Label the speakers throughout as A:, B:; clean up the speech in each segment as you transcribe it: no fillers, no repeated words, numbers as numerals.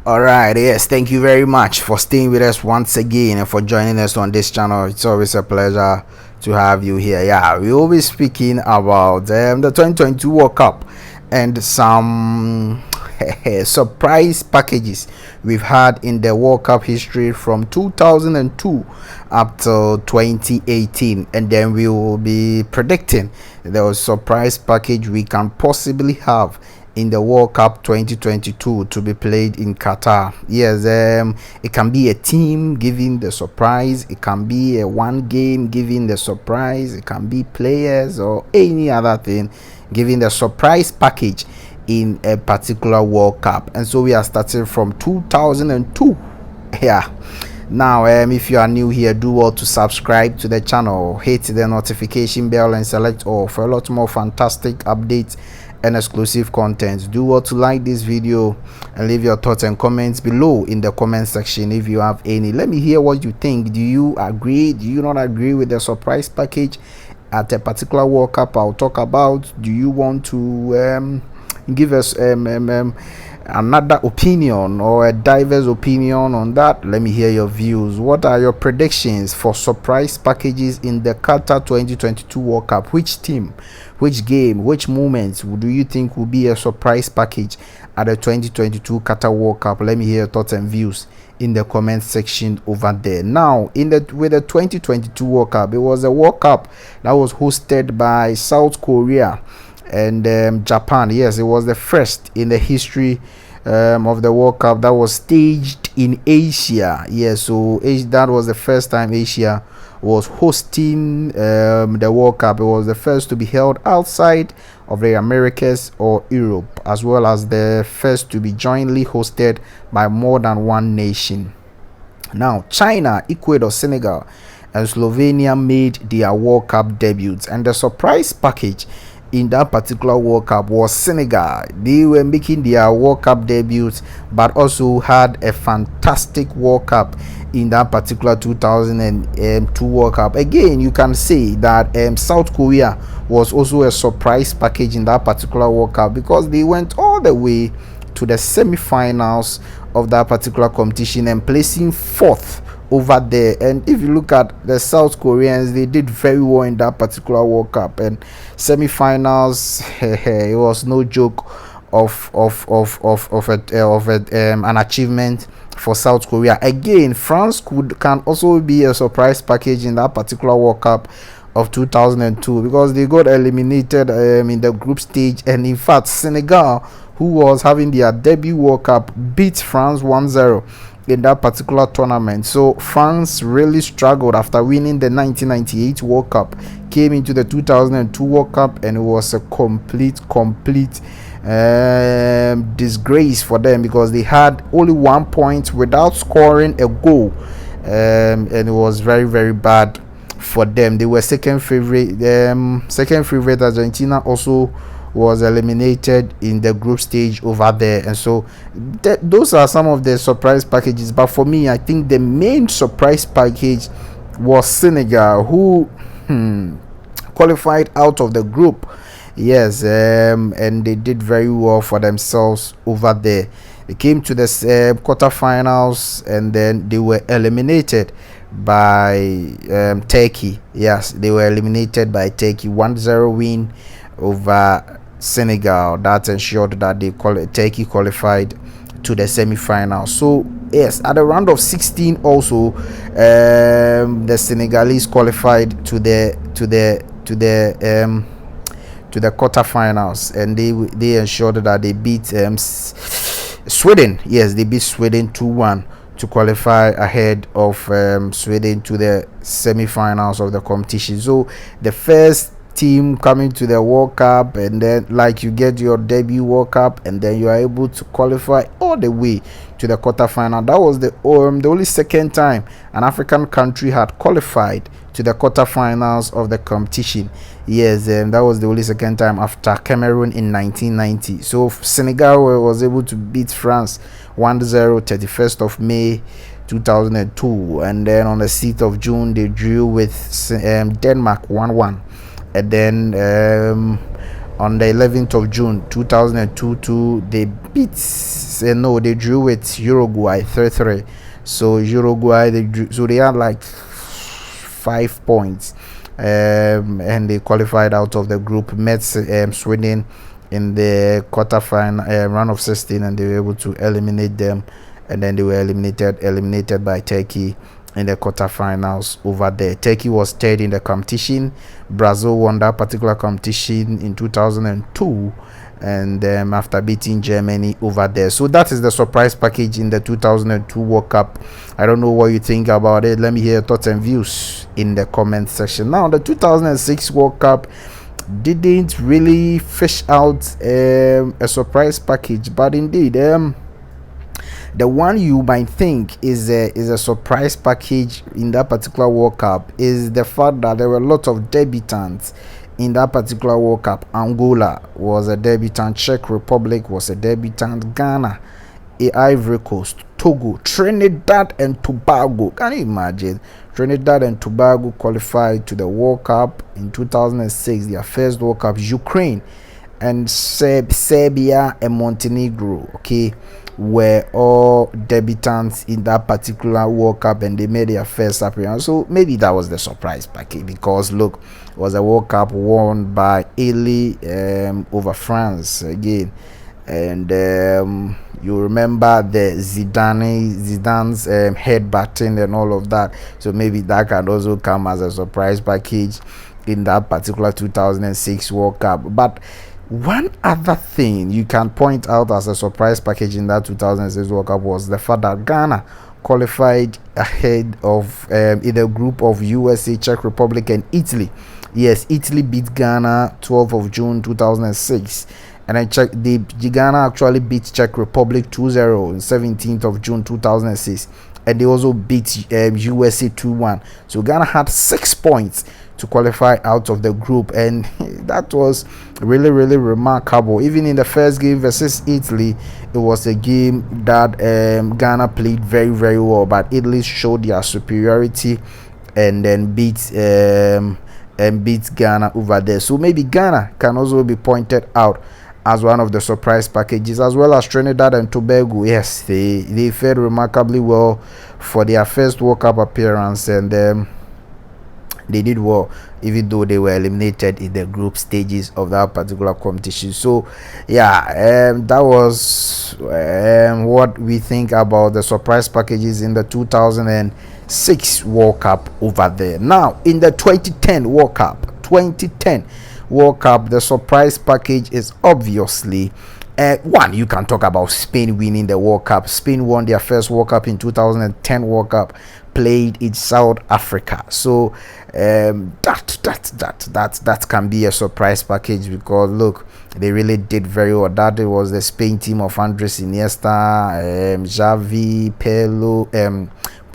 A: All right, yes, thank you very much for staying with us once again and for joining us on this channel. It's always a pleasure to have you here. Yeah, we will be speaking about the 2022 World Cup and some surprise packages we've had in the World Cup history from 2002 up to 2018, and then we will be predicting the surprise package we can possibly have in the World Cup 2022 to be played in Qatar. Yes, it can be a team giving the surprise, it can be a one game giving the surprise, it can be players or any other thing giving the surprise package in a particular World Cup. And so we are starting from 2002. Yeah. Now, if you are new here, do well to subscribe to the channel, hit the notification bell and select all for a lot more fantastic updates and exclusive content. Do well to like this video and leave your thoughts and comments below in the comment section if you have any. Let me hear what you think. Do you agree? Do you not agree with the surprise package at a particular World Cup I'll talk about? Do you want to give us another opinion or a diverse opinion on that? Let me hear your views. What are your predictions for surprise packages in the Qatar 2022 World Cup? Which team, which game, which moments do you think will be a surprise package at the 2022 Qatar World Cup? Let me hear your thoughts and views in the comment section over there. Now, with the 2022 World Cup, it was a World Cup that was hosted by South Korea and Japan. Yes, it was the first in the history of the World Cup that was staged in Asia. Yes, so that was the first time Asia was hosting the World Cup. It was the first to be held outside of the Americas or Europe, as well as the first to be jointly hosted by more than one nation. Now, China, Ecuador, Senegal, and Slovenia made their World Cup debuts, and the surprise package in that particular World Cup was Senegal. They were making their World Cup debuts, but also had a fantastic World Cup in that particular 2002 World Cup. Again, you can say that South Korea was also a surprise package in that particular World Cup because they went all the way to the semi-finals of that particular competition and placing fourth over there. And if you look at the South Koreans, they did very well in that particular World Cup and semi-finals. It was no joke of an achievement for South Korea. Again, France can also be a surprise package in that particular World Cup of 2002 because they got eliminated in the group stage, and in fact Senegal, who was having their debut World Cup, beat France 1-0 in that particular tournament. So France really struggled after winning the 1998 World Cup, came into the 2002 World Cup, and it was a complete disgrace for them because they had only 1 point without scoring a goal, and it was very bad for them. They were second favorite. Argentina also was eliminated in the group stage over there, and so those are some of the surprise packages. But for me, I think the main surprise package was Senegal, who qualified out of the group. Yes, and they did very well for themselves over there. They came to the quarterfinals, and then they were eliminated by Turkey. Yes, they were eliminated by Turkey. 1-0 win over Senegal that ensured that Turkey qualified to the semi-final. So yes, at the round of 16 also the Senegalese qualified to the quarterfinals, and they ensured that they beat Sweden. Yes, they beat Sweden 2-1 to qualify ahead of Sweden to the semi-finals of the competition. So the first team coming to the World Cup, and then like you get your debut World Cup, and then you are able to qualify all the way to the quarterfinal. That was the only second time an African country had qualified to the quarterfinals of the competition. Yes, that was the only second time after Cameroon in 1990. So Senegal was able to beat France 1-0 31st of May 2002, and then on the 6th of June they drew with Denmark 1-1. And then on the 11th of June 2002 they they drew with Uruguay 3-3. So Uruguay they had like 5 points, and they qualified out of the group. Met Sweden in the quarterfinal round of 16, and they were able to eliminate them, and then they were eliminated by Turkey in the quarterfinals over there. Turkey was third in the competition. Brazil won that particular competition in 2002, and after beating Germany over there. So that is the surprise package in the 2002 World Cup. I don't know what you think about it. Let me hear your thoughts and views in the comment section. Now, the 2006 World Cup didn't really fish out a surprise package, but indeed the one you might think is a surprise package in that particular World Cup is the fact that there were a lot of debutants in that particular World Cup. Angola was a debutant, Czech Republic was a debutant, Ghana, Ivory Coast, Togo, Trinidad and Tobago. Can you imagine? Trinidad and Tobago qualified to the World Cup in 2006, their first World Cup. Ukraine and Serbia and Montenegro, okay, were all debutants in that particular World Cup, and they made their first appearance. So maybe that was the surprise package, because look, it was a World Cup won by Italy over France again, and you remember the Zidane's headbutting and all of that. So maybe that can also come as a surprise package in that particular 2006 World Cup. But one other thing you can point out as a surprise package in that 2006 World Cup was the fact that Ghana qualified ahead of in a group of USA, Czech Republic, and Italy. Yes, Italy beat Ghana 12th of June 2006, and Ghana actually beat Czech Republic 2-0 on 17th of June 2006, and they also beat USA 2-1. So Ghana had 6 points to qualify out of the group, and that was really remarkable. Even in the first game versus Italy, it was a game that Ghana played very well, but Italy showed their superiority and then beat Ghana over there. So maybe Ghana can also be pointed out as one of the surprise packages, as well as Trinidad and Tobago. Yes, they fared remarkably well for their first World Cup appearance, and they did well, even though they were eliminated in the group stages of that particular competition. So yeah, that was what we think about the surprise packages in the 2006 World Cup over there. Now, in the 2010 World Cup, the surprise package is obviously one. You can talk about Spain winning the World Cup. Spain won their first World Cup in 2010 World Cup, played in South Africa. So that can be a surprise package, because look, they really did very well. That it was the Spain team of Andres Iniesta, Xavi, Pirlo,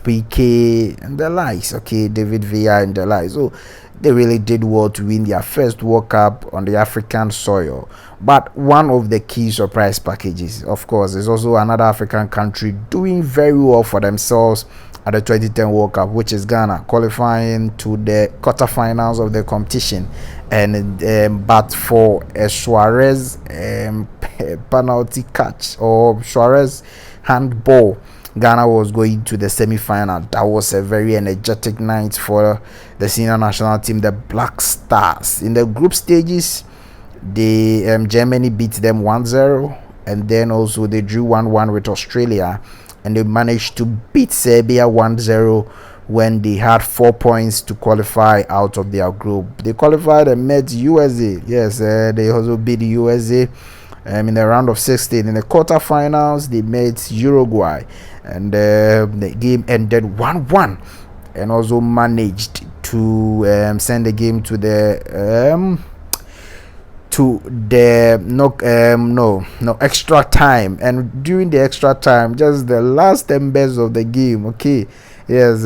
A: Piqué, and the likes. Okay, David Villa and the likes. So they really did well to win their first World Cup on the African soil. But one of the key surprise packages, of course, is also another African country doing very well for themselves at the 2010 World Cup, which is Ghana, qualifying to the quarterfinals of the competition. And but for a Suarez penalty catch, or Suarez handball, Ghana was going to the semi-final. That was a very energetic night for the senior national team, the Black Stars. In the group stages, Germany beat them 1-0, and then also they drew 1-1 with Australia, and they managed to beat Serbia 1-0 when they had 4 points to qualify out of their group. They qualified and met USA. Yes, they also beat USA in the round of 16. In the quarterfinals, they met Uruguay, and the game ended 1-1, and also managed to send the game to the extra time. And during the extra time, just the last embers of the game, okay, yes,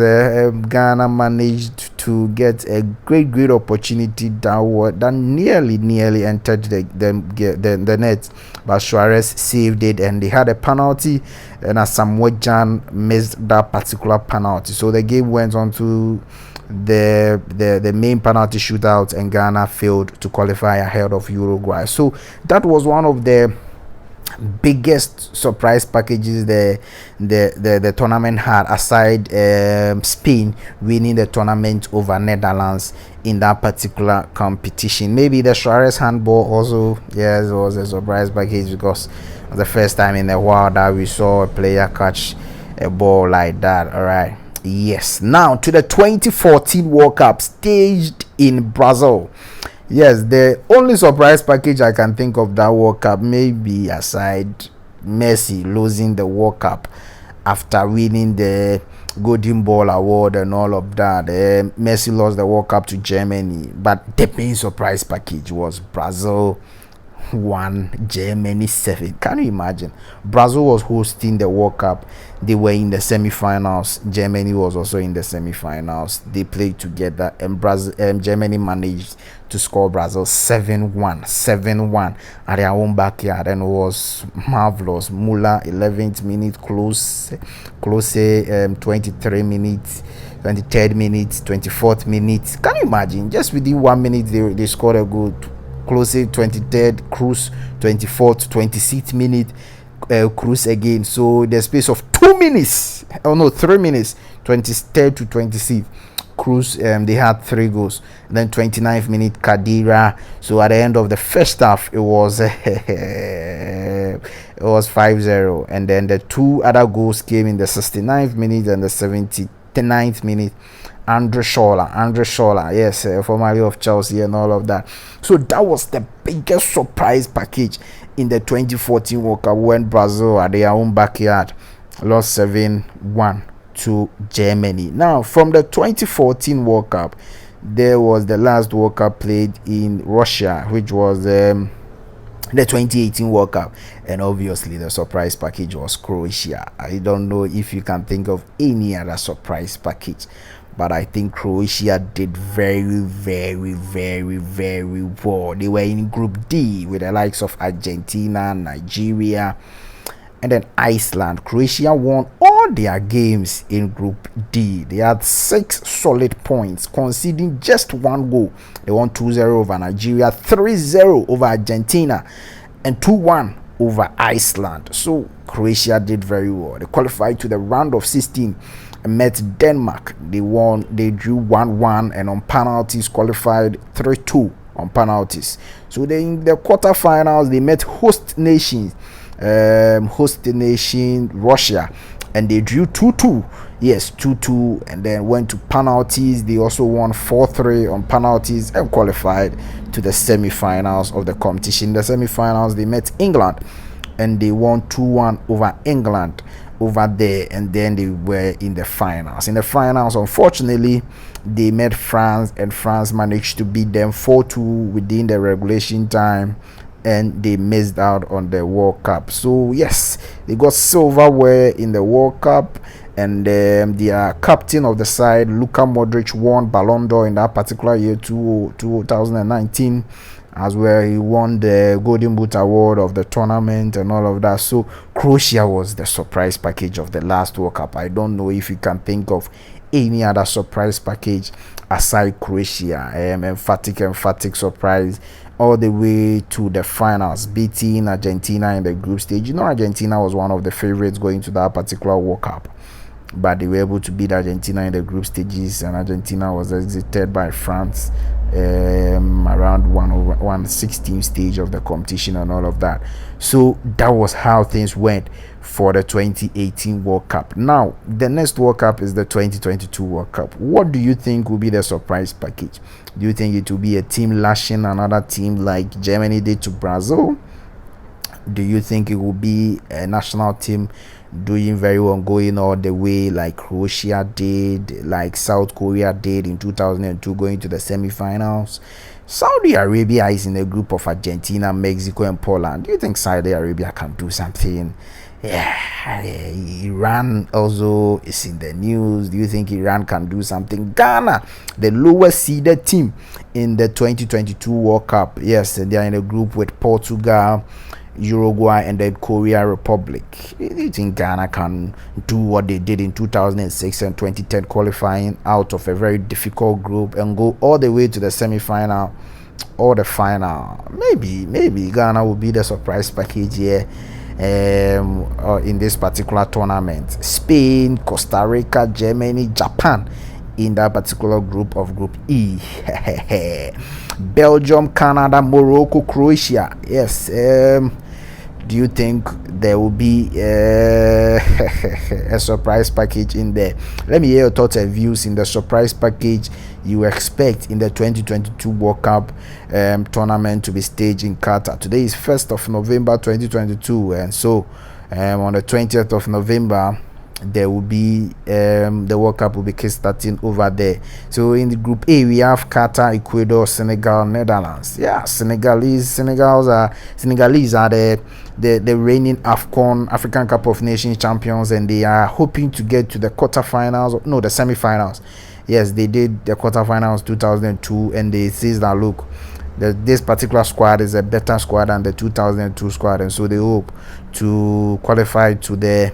A: Ghana managed to get a great opportunity downward that nearly entered the net, but Suarez saved it, and they had a penalty, and Samuel Jan missed that particular penalty. So the game went on to the main penalty shootout, and Ghana failed to qualify ahead of Uruguay. So that was one of the biggest surprise packages the tournament had, aside Spain winning the tournament over Netherlands in that particular competition. Maybe the Suarez handball also, yes, was a surprise package, because it was the first time in a while that we saw a player catch a ball like that. All right, yes. Now to the 2014 World Cup staged in Brazil. Yes, the only surprise package I can think of that World Cup, maybe aside Messi losing the World Cup after winning the Golden Ball Award and all of that. Messi lost the World Cup to Germany, but the main surprise package was Brazil 1, Germany 7. Can you imagine? Brazil was hosting the World Cup. They were in the semi-finals. Germany was also in the semi-finals. They played together, and Germany managed to score Brazil 7-1 at their own backyard, and it was marvelous. Muller 11th minute, close 23 minutes, 23rd minute, 24th minute. Can you imagine? Just within 1 minute they scored a goal. Close 23rd, Cruz 24th, 26th minute, Cruz again. So the space of 2 minutes, 3 minutes, 23rd to 26th, Cruz, they had 3 goals. And then 29th minute, Kadira. So at the end of the first half, it was 5-0, and then the 2 other goals came in the 69th minute and the 79th minute. Andre Scholler, yes, formerly of Chelsea and all of that. So that was the biggest surprise package in the 2014 World Cup, when Brazil at their own backyard lost 7-1 to Germany. Now, from the 2014 World Cup, there was the last World Cup played in Russia, which was the 2018 World Cup, and obviously the surprise package was Croatia. I don't know if you can think of any other surprise package, but I think Croatia did very, very, very, very well. They were in Group D with the likes of Argentina, Nigeria, and then Iceland. Croatia won all their games in Group D. They had 6 solid points, conceding just 1 goal. They won 2-0 over Nigeria, 3-0 over Argentina, and 2-1 over Iceland. So Croatia did very well. They qualified to the round of 16 and met Denmark. They drew 1-1, and on penalties qualified 3-2 on penalties. So in the quarterfinals, they met host nation Russia, and they drew 2-2. Yes, 2-2, and then went to penalties. They also won 4-3 on penalties and qualified to the semi-finals of the competition. In the semi-finals, they met England, and they won 2-1 over England over there, and then they were in the finals. In the finals, unfortunately, they met France, and France managed to beat them 4-2 within the regulation time, and they missed out on the World Cup. So yes, they got silverware in the World Cup, and their captain of the side, Luka Modric, won Ballon d'Or in that particular year, 2019, as well. He won the Golden Boot Award of the tournament and all of that. So Croatia was the surprise package of the last World Cup. I don't know if you can think of any other surprise package aside Croatia. Emphatic surprise all the way to the finals, beating Argentina in the group stage. You know, Argentina was one of the favorites going to that particular World Cup, but they were able to beat Argentina in the group stages, and Argentina was exited by France around 1/16 stage of the competition and all of that. So that was how things went for the 2018 World Cup. Now the next World Cup is the 2022 World Cup. What do you think will be the surprise package? Do you think it will be a team lashing another team like Germany did to Brazil? Do you think it will be a national team doing very well, going all the way like Croatia did, like South Korea did in 2002, going to the semi-finals? Saudi Arabia is in a group of Argentina, Mexico, and Poland. Do you think Saudi Arabia can do something? Yeah, Iran also is in the news. Do you think Iran can do something? Ghana, the lowest seeded team in the 2022 World Cup. Yes, they are in a group with Portugal, Uruguay, and then Korea Republic. Do you think Ghana can do what they did in 2006 and 2010, qualifying out of a very difficult group and go all the way to the semi-final or the final? Maybe Ghana will be the surprise package here in this particular tournament. Spain, Costa Rica, Germany, Japan in that particular group of Group E. Belgium, Canada, Morocco, Croatia. Yes. Do you think there will be a surprise package in there? Let me hear your thoughts and views in the surprise package you expect in the 2022 World Cup tournament to be staged in Qatar. Today is 1st of November 2022, and so on the 20th of November there will be the World Cup will be starting over there. So in the Group A we have Qatar, Ecuador, Senegal, Netherlands. Yeah, Senegalese are the reigning African Cup of Nations champions, and they are hoping to get to the quarterfinals. No, the semi-finals. Yes, they did the quarterfinals 2002, and they says that look, this particular squad is a better squad than the 2002 squad, and so they hope to qualify to the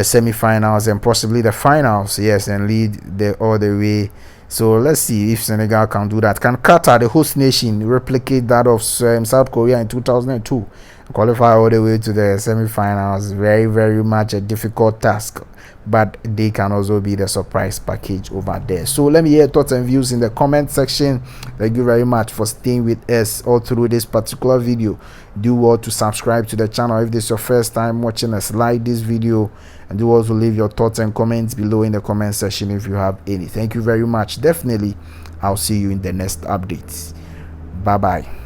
A: semi-finals and possibly the finals. Yes, and lead all the way. So let's see if Senegal can do that. Can Qatar, the host nation, replicate that of South Korea in 2002, qualify all the way to the semi-finals? Very, very much a difficult task, but they can also be the surprise package over there. So let me hear thoughts and views in the comment section. Thank you very much for staying with us all through this particular video. Do well to subscribe to the channel if this is your first time watching us. Like this video, and do also leave your thoughts and comments below in the comment section if you have any. Thank you very much. Definitely I'll see you in the next updates. Bye bye.